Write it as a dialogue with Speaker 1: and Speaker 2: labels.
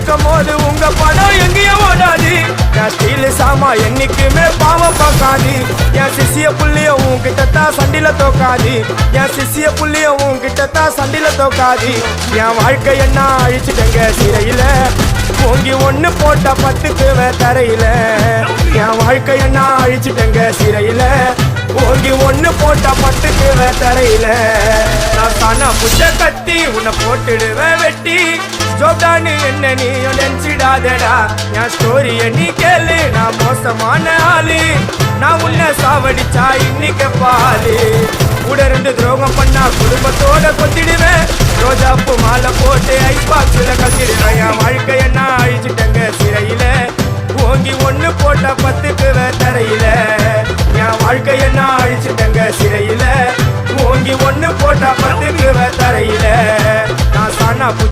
Speaker 1: இருக்கும் போது உங்க பணம் எங்கேயோ ஓடாது. என் ஸ்டீல் சாமா என்னைக்குமே பாவம் பார்க்காது. என் சிசிய புள்ளிய உன்கிட்ட தான் சண்டில தோக்காது. என் சிசிய புள்ளிய உன்கிட்ட தான் சண்டில தோக்காது. என் வாழ்க்கை என்ன அழிச்சுட்டங்க சிறையில ஓங்கி ஒண்ணு போட்ட 10 தரையில. என் வாழ்க்கை என்ன அழிச்சுட்டங்க சிறையில ஓங்கி ஒண்ணு போட்ட 10 தரையில. நான் தானா புச்ச கத்தி உன்னை போட்டுடுவேன் வெட்டி. ஜோப்டானு என்ன நீ நினைச்சிடாதடா. என் ஸ்டோரிய நீ கேளு, நான் மோசமான ஆளு. நான் உன்னை சாவடிச்சா இன்னைக்கு பாலு. கூட 2 துரோகம் பண்ணா குடும்பத்தோட கொத்திடுவேன். ரோஜாப்பு மாலை போட்டு